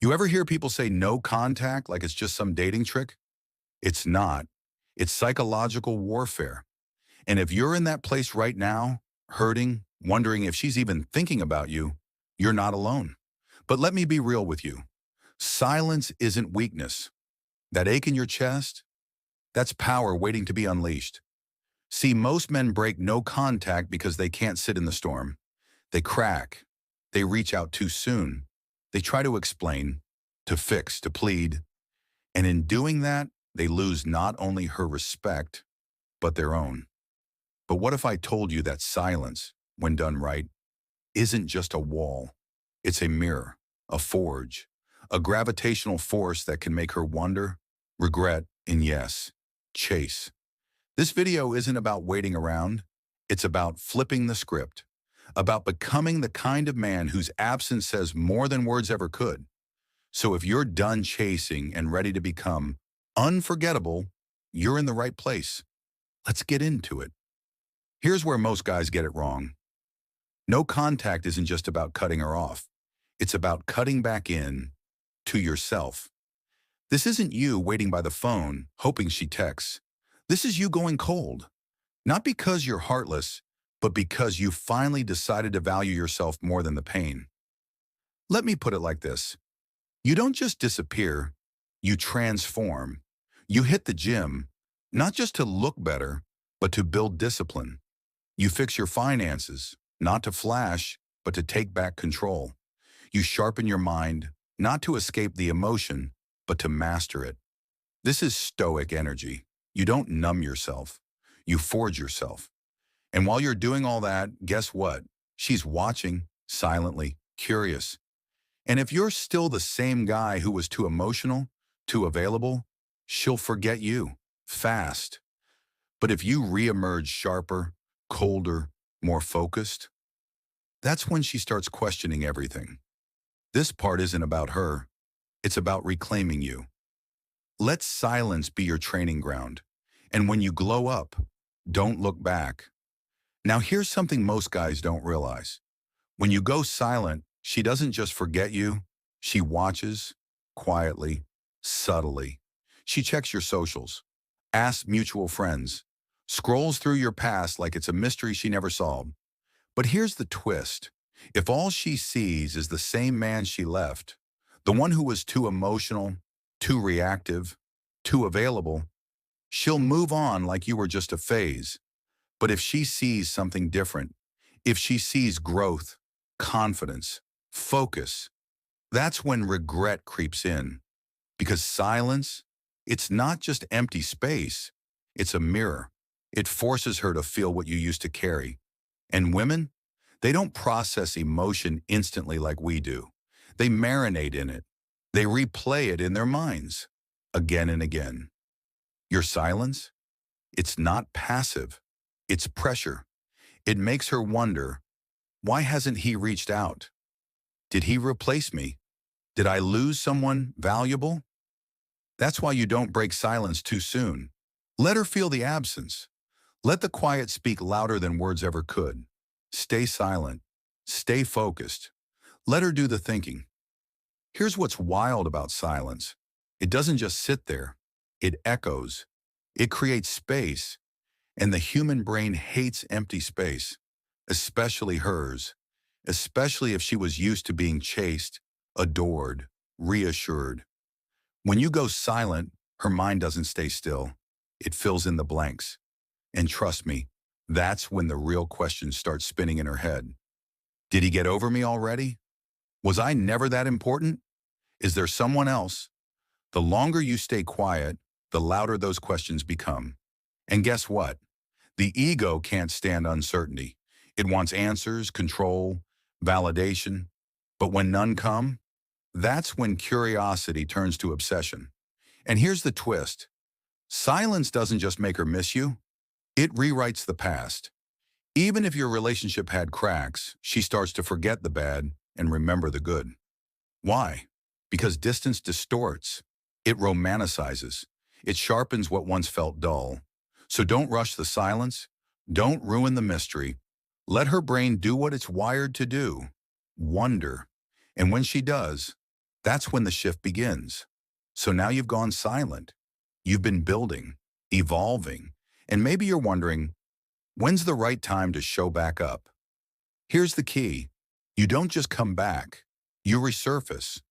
You ever hear people say no contact like it's just some dating trick? It's not. It's psychological warfare. And if you're in that place right now, hurting, wondering if she's even thinking about you, you're not alone. But let me be real with you. Silence isn't weakness. That ache in your chest, that's power waiting to be unleashed. See, most men break no contact because they can't sit in the storm. They crack. They reach out too soon. They try to explain, to fix, to plead. And in doing that, they lose not only her respect, but their own. But what if I told you that silence, when done right, isn't just a wall? It's a mirror, a forge, a gravitational force that can make her wonder, regret, and yes, chase. This video isn't about waiting around. It's about flipping the script, about becoming the kind of man whose absence says more than words ever could. So if you're done chasing and ready to become unforgettable, you're in the right place. Let's get into it. Here's where most guys get it wrong. No contact isn't just about cutting her off. It's about cutting back in to yourself. This isn't you waiting by the phone, hoping she texts. This is you going cold. Not because you're heartless, but because you finally decided to value yourself more than the pain. Let me put it like this. You don't just disappear, you transform. You hit the gym, not just to look better, but to build discipline. You fix your finances, not to flash, but to take back control. You sharpen your mind, not to escape the emotion, but to master it. This is stoic energy. You don't numb yourself. You forge yourself. And while you're doing all that, guess what? She's watching, silently, curious. And if you're still the same guy who was too emotional, too available, she'll forget you, fast. But if you reemerge sharper, colder, more focused, that's when she starts questioning everything. This part isn't about her. It's about reclaiming you. Let silence be your training ground. And when you glow up, don't look back. Now here's something most guys don't realize. When you go silent, she doesn't just forget you. She watches, quietly, subtly. She checks your socials, asks mutual friends, scrolls through your past like it's a mystery she never solved. But here's the twist. If all she sees is the same man she left, the one who was too emotional, too reactive, too available, she'll move on like you were just a phase. But if she sees something different, if she sees growth, confidence, focus, that's when regret creeps in. Because silence, it's not just empty space, it's a mirror. It forces her to feel what you used to carry. And women, they don't process emotion instantly like we do. They marinate in it. They replay it in their minds, again and again. Your silence, it's not passive. It's pressure. It makes her wonder, why hasn't he reached out? Did he replace me? Did I lose someone valuable? That's why you don't break silence too soon. Let her feel the absence. Let the quiet speak louder than words ever could. Stay silent. Stay focused. Let her do the thinking. Here's what's wild about silence. It doesn't just sit there. It echoes. It creates space. And the human brain hates empty space, especially hers, especially if she was used to being chased, adored, reassured. When you go silent, her mind doesn't stay still. It fills in the blanks. And trust me, that's when the real questions start spinning in her head. Did he get over me already? Was I never that important? Is there someone else? The longer you stay quiet, the louder those questions become. And guess what? The ego can't stand uncertainty. It wants answers, control, validation. But when none come, that's when curiosity turns to obsession. And here's the twist. Silence doesn't just make her miss you. It rewrites the past. Even if your relationship had cracks, she starts to forget the bad and remember the good. Why? Because distance distorts. It romanticizes. It sharpens what once felt dull. So don't rush the silence. Don't ruin the mystery. Let her brain do what it's wired to do. Wonder. And when she does, That's when the shift begins. So now you've gone silent. You've been building, evolving, and maybe you're wondering, when's the right time to show back up? Here's the key. You don't just come back. You resurface,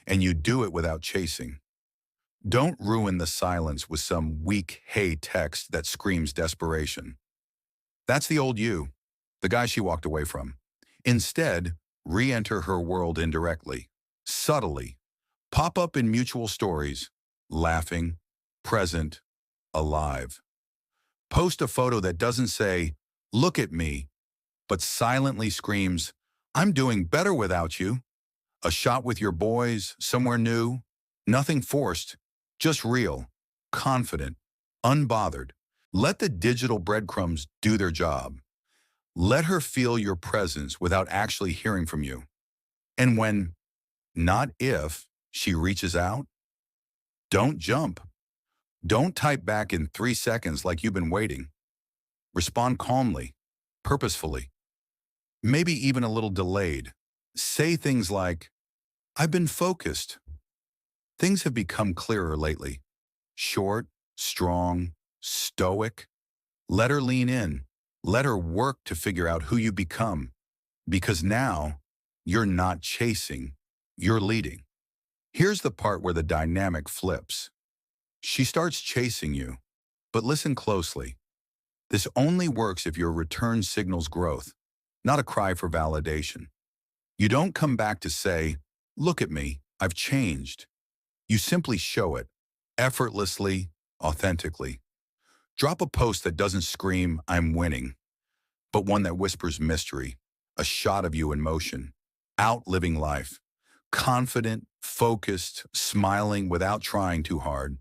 and you do it without chasing. Don't ruin the silence with some weak hey text that screams desperation. That's the old you, the guy she walked away from. Instead, re-enter her world indirectly, subtly. Pop up in mutual stories, laughing, present, alive. Post a photo that doesn't say, look at me, but silently screams, I'm doing better without you. A shot with your boys, somewhere new, nothing forced, just real, confident, unbothered. Let the digital breadcrumbs do their job. Let her feel your presence without actually hearing from you. And when, not if, she reaches out, don't jump. Don't type back in 3 seconds like you've been waiting. Respond calmly, purposefully, maybe even a little delayed. Say things like, I've been focused. Things have become clearer lately. Short, strong, stoic. Let her lean in. Let her work to figure out who you become. Because now, you're not chasing, you're leading. Here's the part where the dynamic flips. She starts chasing you, but listen closely. This only works if your return signals growth, not a cry for validation. You don't come back to say, look at me, I've changed. You simply show it, effortlessly, authentically. Drop a post that doesn't scream, I'm winning, but one that whispers mystery, a shot of you in motion, out living life, confident, focused, smiling without trying too hard.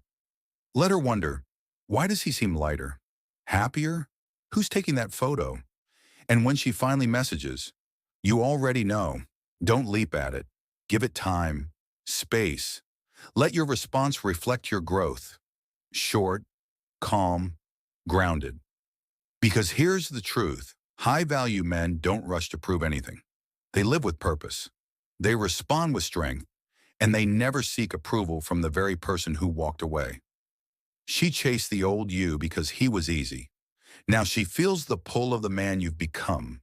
Let her wonder, why does he seem lighter? Happier? Who's taking that photo? And when she finally messages, you already know. Don't leap at it. Give it time, space. Let your response reflect your growth. Short, calm, grounded. Because here's the truth. High-value men don't rush to prove anything. They live with purpose. They respond with strength, and they never seek approval from the very person who walked away. She chased the old you because he was easy. Now she feels the pull of the man you've become,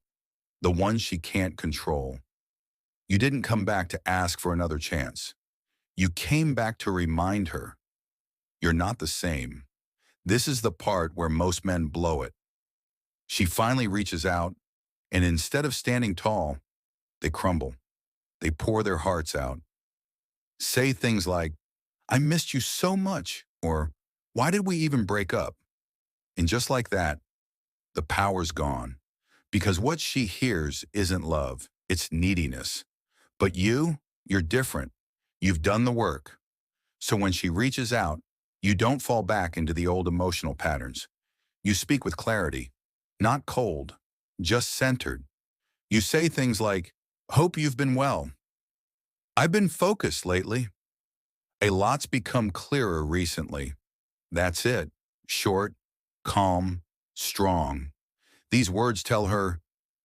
the one she can't control. You didn't come back to ask for another chance. You came back to remind her, you're not the same. This is the part where most men blow it. She finally reaches out, and instead of standing tall, they crumble. They pour their hearts out. Say things like, I missed you so much, or why did we even break up? And just like that, the power's gone. Because what she hears isn't love, it's neediness. But you're different. You've done the work. So when she reaches out, you don't fall back into the old emotional patterns. You speak with clarity, not cold, just centered. You say things like, hope you've been well. I've been focused lately. A lot's become clearer recently. That's it. Short, calm, strong. These words tell her,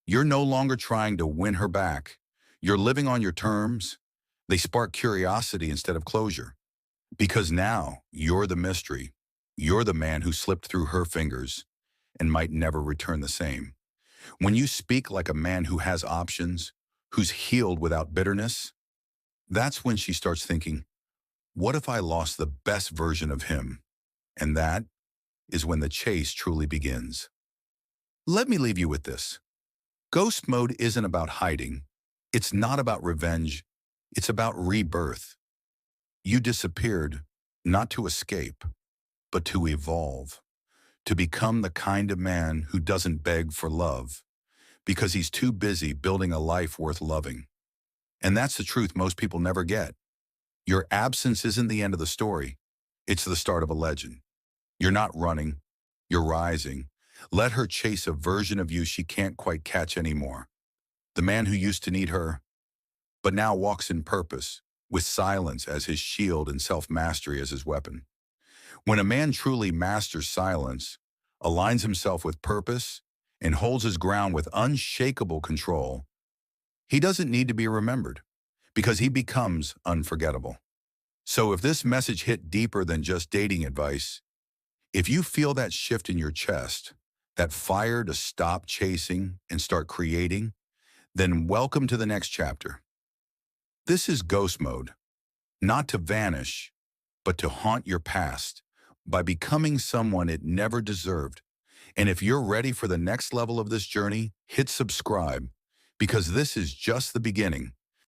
you're no longer trying to win her back. You're living on your terms. They spark curiosity instead of closure. Because now you're the mystery. You're the man who slipped through her fingers and might never return the same. When you speak like a man who has options, who's healed without bitterness, that's when she starts thinking, what if I lost the best version of him? And that is when the chase truly begins. Let me leave you with this. Ghost mode isn't about hiding. It's not about revenge. It's about rebirth. You disappeared, not to escape, but to evolve, to become the kind of man who doesn't beg for love, because he's too busy building a life worth loving. And that's the truth most people never get. Your absence isn't the end of the story. It's the start of a legend. You're not running. You're rising. Let her chase a version of you she can't quite catch anymore. The man who used to need her, but now walks in purpose, with silence as his shield and self-mastery as his weapon. When a man truly masters silence, aligns himself with purpose, and holds his ground with unshakable control, he doesn't need to be remembered, because he becomes unforgettable. So if this message hit deeper than just dating advice, if you feel that shift in your chest, that fire to stop chasing and start creating, then welcome to the next chapter. This is ghost mode, not to vanish, but to haunt your past by becoming someone it never deserved. And if you're ready for the next level of this journey, hit subscribe because this is just the beginning.